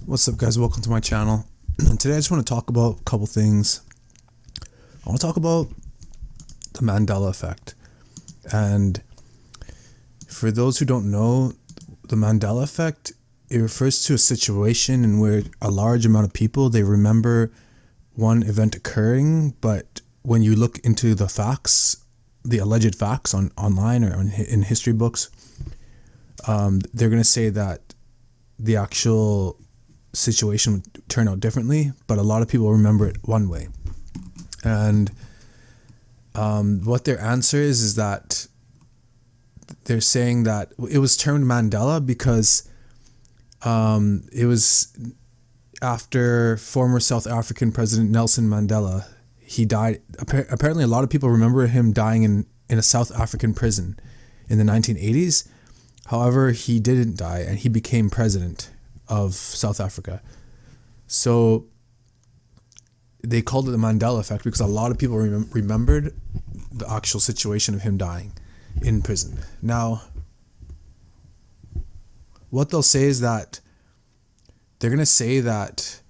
What's up, guys? Welcome to my channel. Today I just want to talk about a couple things. I want to talk about the Mandela effect. And for those who don't know, the Mandela effect, it refers to a situation in where a large amount of people, they remember one event occurring, but when you look into the facts, the alleged facts online or in history books, they're going to say that the actual situation would turn out differently, but a lot of people remember it one way. And what their answer is that they're saying that it was termed Mandela because it was after former South African President Nelson Mandela. He died. Apparently, a lot of people remember him dying in a South African prison in the 1980s. However, he didn't die, and he became president of South Africa. So they called it the Mandela effect because a lot of people remembered the actual situation of him dying in prison. Now, what they'll say is that they're going to say that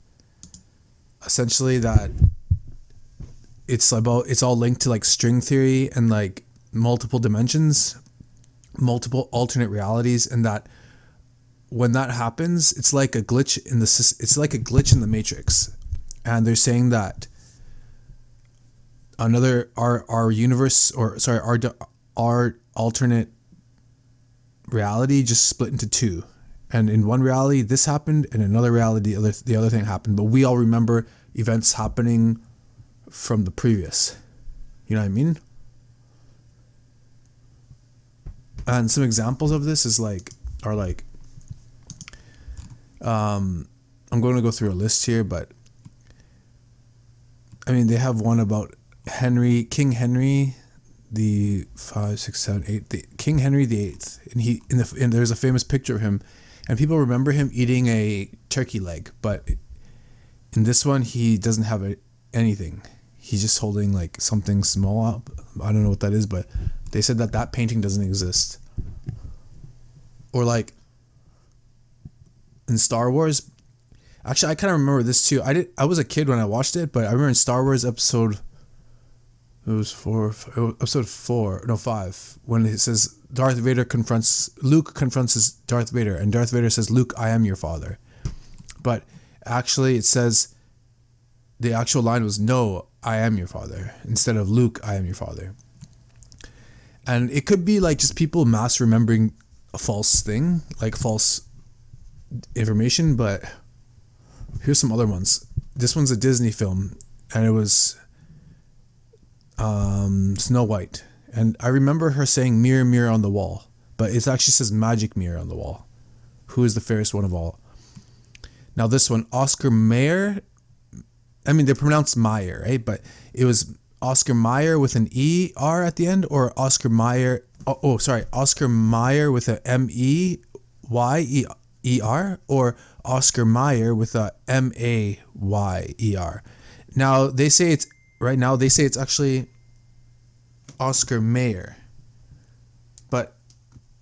essentially that it's all linked to like string theory and like multiple dimensions, multiple alternate realities, and that when that happens, it's like a glitch in the matrix. And they're saying that our universe, or sorry, our alternate reality just split into two. And in one reality this happened, and in another reality the other thing happened, but we all remember events happening from the previous. You know what I mean? And some examples of this are like I'm going to go through a list here, but I mean, they have one about King Henry the 5, 6, 7, 8, King Henry the 8th, and there's a famous picture of him, and people remember him eating a turkey leg, but in this one he doesn't have anything. He's just holding like something small up. I don't know what that is, but they said that painting doesn't exist. Or like in Star Wars, actually I kind of remember this too. I was a kid when I watched it, but I remember in Star Wars episode 5, when it says Luke confronts Darth Vader, and Darth Vader says, "Luke, I am your father." But actually it says the actual line was, "No, I am your father," instead of "Luke, I am your father." And it could be like just people mass remembering a false thing, like false information. But here's some other ones. This one's a Disney film, and it was Snow White, and I remember her saying "mirror, mirror on the wall," but it actually says "magic mirror on the wall, who is the fairest one of all." Now this one, Oscar Mayer, I mean, they pronounced Meyer, right? But it was Oscar Mayer with an E-R at the end, or Oscar Mayer, Oscar Mayer with a M-E-Y-E-R, or Oscar Mayer with a M-A-Y-E-R. Now they say it's actually Oscar Mayer, but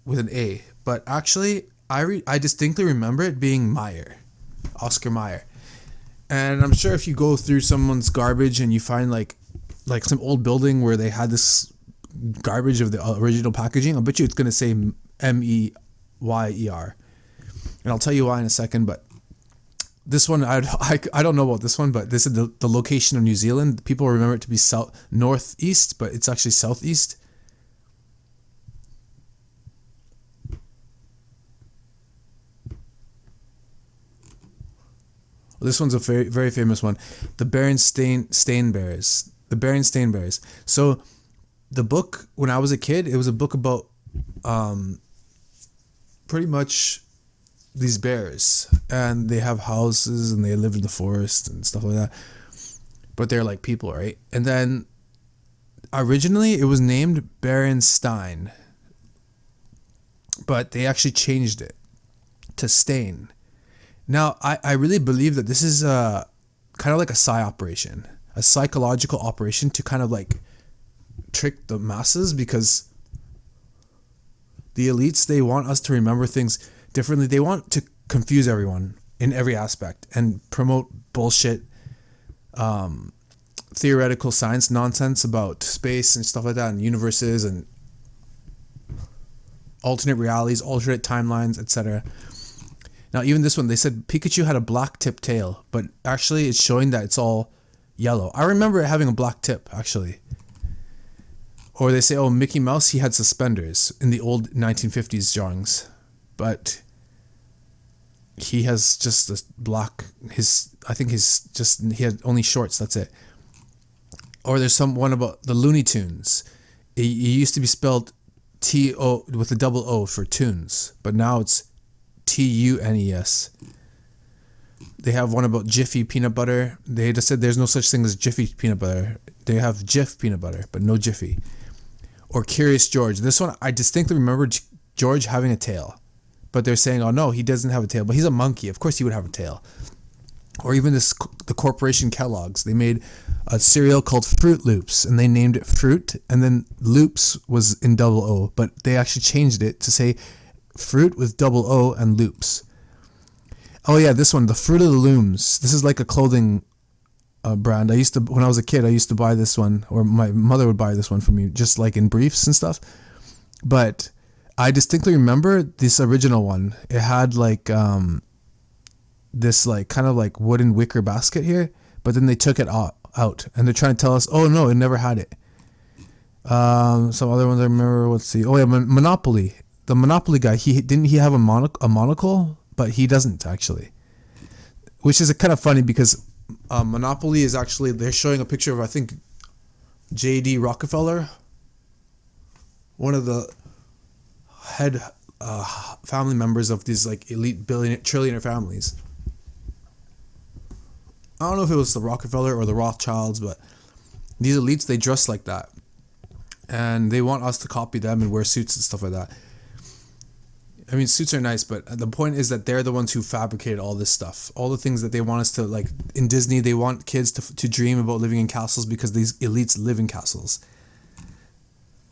with an A. But actually, I distinctly remember it being Meyer, Oscar Mayer. And I'm sure if you go through someone's garbage and you find like some old building where they had this garbage of the original packaging, I'll bet you it's going to say M-E-Y-E-R. And I'll tell you why in a second, but this one, I don't know about this one, but this is the location of New Zealand. People remember it to be northeast, but it's actually southeast. This one's a very, very famous one. The Berenstain Bears. The Berenstain Bears. So the book, when I was a kid, it was a book about pretty much these bears, and they have houses and they live in the forest and stuff like that, but they're like people, right? And then originally it was named Berenstain, but they actually changed it to Stain. Now, I really believe that this is kind of like a a psychological operation to kind of like trick the masses, because the elites, they want us to remember things differently. They want to confuse everyone. in every aspect and promote bullshit, theoretical science nonsense about space and stuff like that, and universes and alternate realities, alternate timelines, etc. Now, even this one, they said Pikachu had a black tip tail, but actually it's showing that it's all yellow. I remember it having a black tip, actually. Or they say, oh, Mickey Mouse, he had suspenders in the old 1950s drawings, but he has just a black, he had only shorts, that's it. Or there's one about the Looney Tunes. It used to be spelled T-O with a double O for tunes, but now it's T-U-N-E-S. They have one about Jiffy peanut butter. They just said there's no such thing as Jiffy peanut butter. They have Jif peanut butter, but no Jiffy. Or Curious George. This one, I distinctly remember George having a tail, but they're saying, oh no, he doesn't have a tail, but he's a monkey. Of course he would have a tail. Or even the corporation Kellogg's. They made a cereal called Fruit Loops, and they named it Fruit, and then Loops was in double O, but they actually changed it to say Fruit with double O and Loops. Oh yeah, this one, the Fruit of the Looms. This is like a clothing brand. When I was a kid, I used to buy this one, or my mother would buy this one for me, just like in briefs and stuff. But I distinctly remember this original one. It had like this like kind of like wooden wicker basket here, but then they took it out, and they're trying to tell us, oh no, it never had it. Some other ones I remember. Let's see. Oh yeah, Monopoly. The Monopoly guy. He have a monocle, but he doesn't actually. Which is kind of funny because Monopoly is actually, they're showing a picture of, I think, J.D. Rockefeller, one of the head family members of these like elite trillionaire families. I don't know if it was the Rockefeller or the Rothschilds, but these elites, they dress like that. And they want us to copy them and wear suits and stuff like that. I mean, suits are nice, but the point is that they're the ones who fabricated all this stuff. All the things that they want us to, like, in Disney, they want kids to dream about living in castles because these elites live in castles.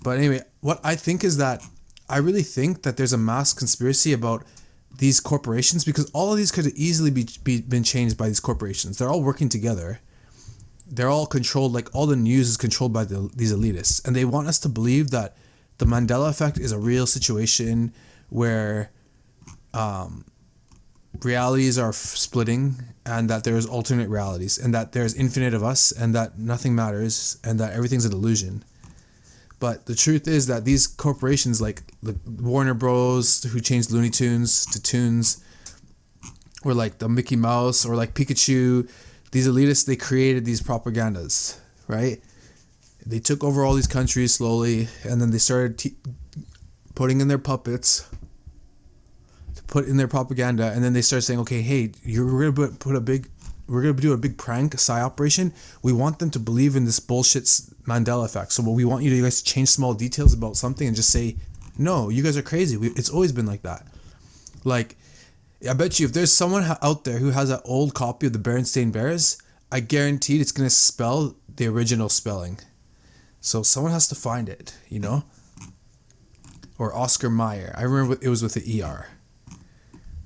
But anyway, what I think is that I really think that there's a mass conspiracy about these corporations, because all of these could easily been changed by these corporations. They're all working together. They're all controlled, like all the news is controlled by these elitists. And they want us to believe that the Mandela effect is a real situation where realities are splitting, and that there's alternate realities, and that there's infinite of us, and that nothing matters, and that everything's an illusion. But the truth is that these corporations like the Warner Bros, who changed Looney Tunes to Tunes, or like the Mickey Mouse, or like Pikachu, these elitists, they created these propagandas, right? They took over all these countries slowly, and then they started putting in their puppets to put in their propaganda, and then they started saying, okay, hey, we're gonna do a big prank, psy operation. We want them to believe in this bullshit Mandela effect. So what we want you guys to change small details about something and just say, no, you guys are crazy. It's always been like that. Like, I bet you if there's someone out there who has an old copy of the Berenstain Bears, I guaranteed it's gonna spell the original spelling. So someone has to find it, you know? Or Oscar Mayer. I remember it was with the ER.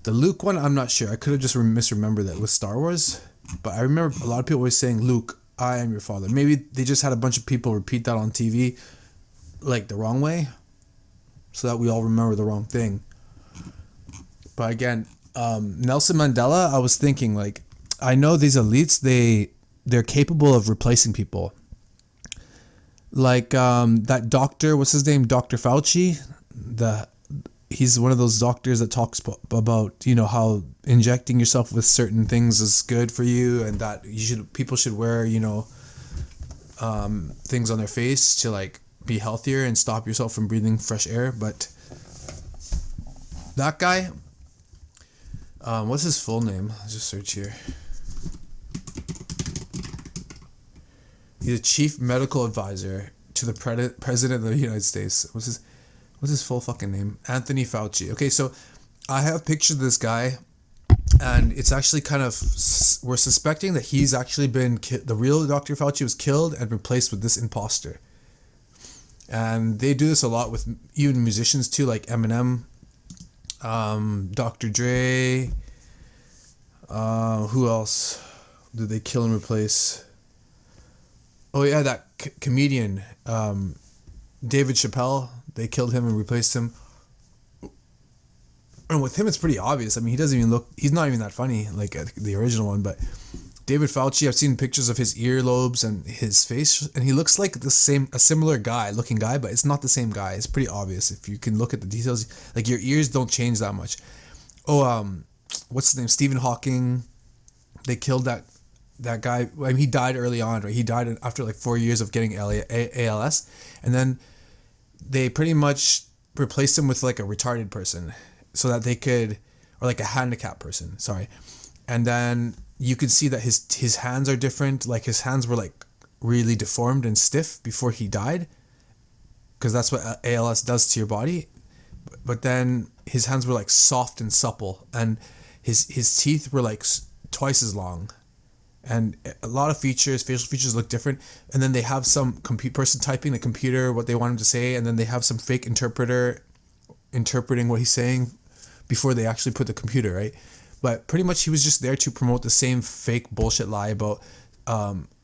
The Luke one, I'm not sure. I could have just misremembered that with Star Wars. But I remember a lot of people always saying, Luke, I am your father. Maybe they just had a bunch of people repeat that on TV, like the wrong way, so that we all remember the wrong thing. But again, Nelson Mandela, I was thinking, like, I know these elites, they're capable of replacing people. Like that doctor, what's his name? Dr. Fauci. He's one of those doctors that talks about, you know, how injecting yourself with certain things is good for you, and that people should wear, you know, things on their face to like be healthier and stop yourself from breathing fresh air. But that guy, what's his full name? Let's just search here. He's a chief medical advisor to the president of the United States. What's his full fucking name? Anthony Fauci. Okay, so I have pictures of this guy, and it's actually kind of, we're suspecting that he's actually been the real Dr. Fauci was killed and replaced with this imposter. And they do this a lot with even musicians too, like Eminem, Dr. Dre, Who else did they kill and replace? Oh yeah, that comedian, David Chappelle. They killed him and replaced him. And with him, it's pretty obvious. I mean, he doesn't even look. He's not even that funny like the original one. But David Fauci, I've seen pictures of his earlobes and his face, and he looks like a similar looking guy, but it's not the same guy. It's pretty obvious if you can look at the details. Like your ears don't change that much. Oh, what's his name? Stephen Hawking. They killed that guy. I mean, he died early on, right? He died after like 4 years of getting ALS, and then they pretty much replaced him with like a retarded person, so that they could, or like a handicapped person. Sorry, and then you could see that his hands are different. Like his hands were like really deformed and stiff before he died, because that's what ALS does to your body. But then his hands were like soft and supple, and his teeth were like twice as long, and a lot of facial features look different. And then they have some person typing the computer what they want him to say, and then they have some fake interpreter interpreting what he's saying before they actually put the computer, right? But pretty much he was just there to promote the same fake bullshit lie about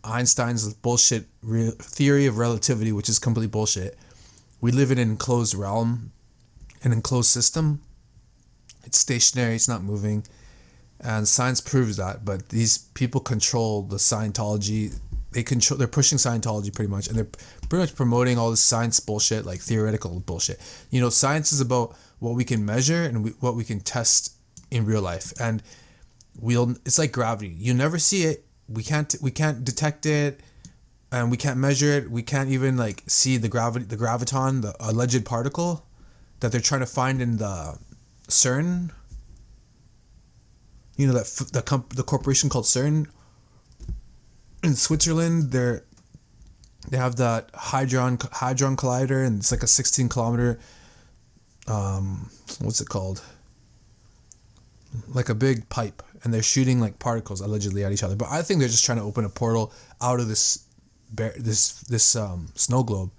Einstein's bullshit theory of relativity, which is complete bullshit. We live in an enclosed realm, an enclosed system. It's stationary, it's not moving. And science proves that, but these people control the Scientology. They're pushing Scientology pretty much, and they're pretty much promoting all this science bullshit, like theoretical bullshit. You know, science is about what we can measure and what we can test in real life. And it's like gravity. You never see it. We can't detect it, and we can't measure it. We can't even like see the graviton, the alleged particle that they're trying to find in the CERN. You know, that the corporation called CERN in Switzerland. They have that hadron collider, and it's like a 16 kilometer what's it called, like a big pipe, and they're shooting like particles allegedly at each other. But I think they're just trying to open a portal out of this snow globe,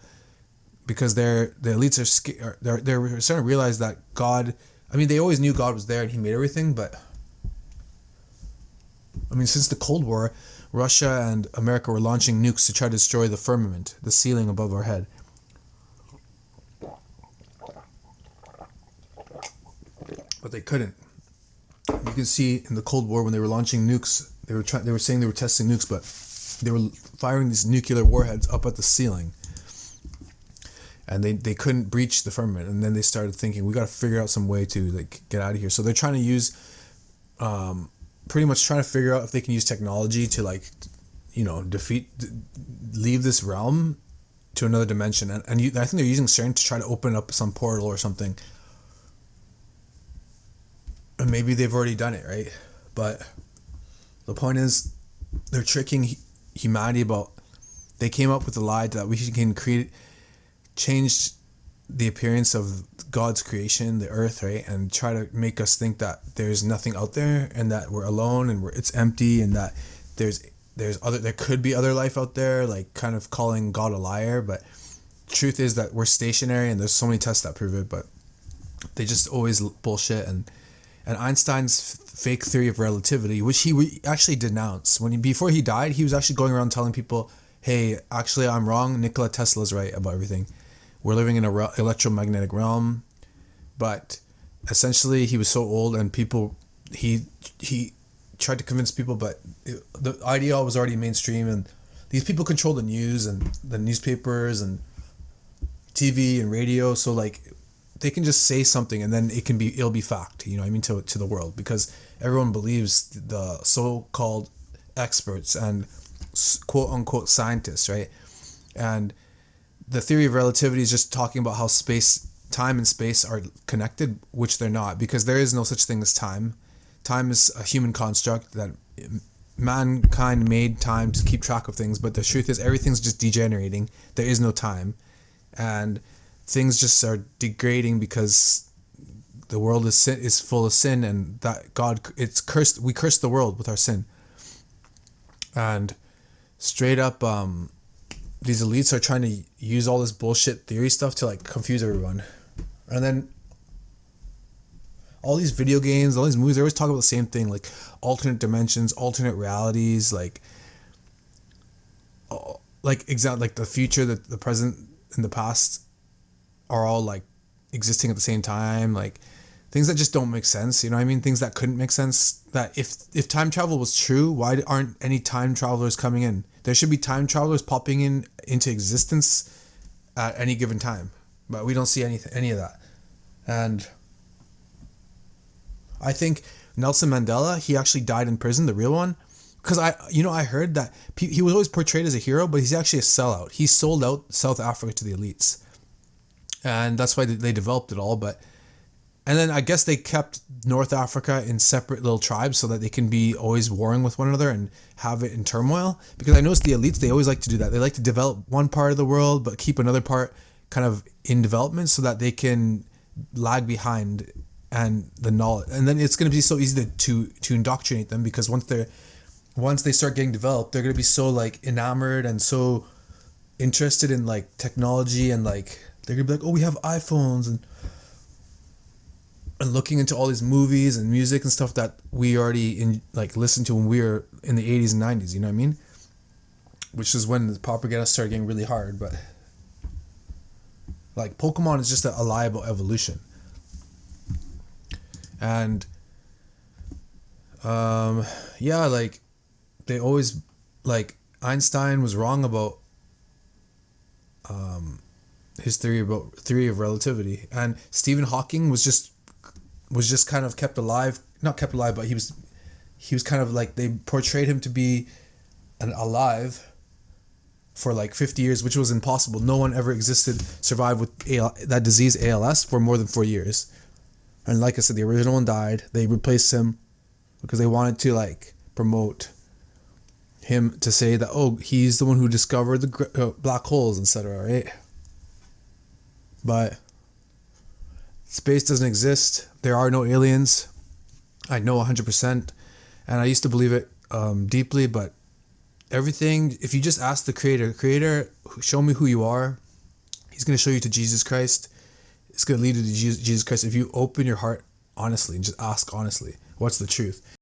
because the elites are scared. They're starting to realize that God, I mean, they always knew God was there and he made everything, but I mean, since the Cold War, Russia and America were launching nukes to try to destroy the firmament, the ceiling above our head. But they couldn't. You can see in the Cold War when they were launching nukes, they were saying they were testing nukes, but they were firing these nuclear warheads up at the ceiling. And they couldn't breach the firmament, and then they started thinking, we got to figure out some way to like get out of here. So they're trying to use pretty much trying to figure out if they can use technology to like, you know, leave this realm to another dimension. And I think they're using CERN to try to open up some portal or something. And maybe they've already done it, right? But the point is, they're tricking humanity about, they came up with the lie that we can change the appearance of God's creation, the earth, right? And try to make us think that there's nothing out there, and that we're alone, and it's empty, and that there could be other life out there, like kind of calling God a liar. But truth is that we're stationary, and there's so many tests that prove it, but they just always bullshit. And Einstein's fake theory of relativity, which he actually denounced before he died, he was actually going around telling people, hey, actually I'm wrong, Nikola Tesla's right about everything. We're living in an electromagnetic realm. But essentially he was so old, and people, he tried to convince people, but the idea was already mainstream, and these people control the news and the newspapers and TV and radio, so like they can just say something and then it'll be fact, you know what I mean, to the world, because everyone believes the so-called experts and quote unquote scientists, right? And the theory of relativity is just talking about how time and space are connected, which they're not, because there is no such thing as time. Time is a human construct that mankind made time to keep track of things, but the truth is everything's just degenerating. There is no time, and things just are degrading because the world is full of sin, and that it's cursed. We curse the world with our sin. And straight up, these elites are trying to use all this bullshit theory stuff to like confuse everyone. And then all these video games, all these movies, they always talk about the same thing, like alternate dimensions, alternate realities, like the future, the present, and the past are all like existing at the same time, like things that just don't make sense. You know what I mean? Things that couldn't make sense. That if time travel was true, why aren't any time travelers coming in? There should be time travelers popping into existence at any given time, but we don't see any of that. And I think Nelson Mandela, he actually died in prison, the real one, because I heard that he was always portrayed as a hero, but he's actually a sellout. He sold out South Africa to the elites, and that's why they developed it all. And then I guess they kept North Africa in separate little tribes so that they can be always warring with one another and have it in turmoil. Because I noticed the elites, they always like to do that. They like to develop one part of the world but keep another part kind of in development so that they can lag behind and the knowledge. And then it's going to be so easy to indoctrinate them, because once they start getting developed, they're going to be so like enamored and so interested in like technology, and like they're going to be like, oh, we have iPhones, and looking into all these movies and music and stuff that we already listened to when we were in the 80s and 90s, you know what I mean? Which is when the propaganda started getting really hard. But like Pokemon is just a lie about evolution. And like they always, like, Einstein was wrong about his theory of relativity, and Stephen Hawking was just kind of not kept alive, but he was kind of like, they portrayed him to be alive for like 50 years, which was impossible. No one ever survived with that disease, ALS, for more than 4 years. And like I said, the original one died. They replaced him because they wanted to like promote him, to say that, oh, he's the one who discovered the black holes, etc., right? But space doesn't exist. There are no aliens. I know 100%. And I used to believe it deeply, but everything, if you just ask the creator, show me who you are, he's going to show you to Jesus Christ. It's going to lead you to Jesus Christ if you open your heart honestly and just ask honestly, what's the truth?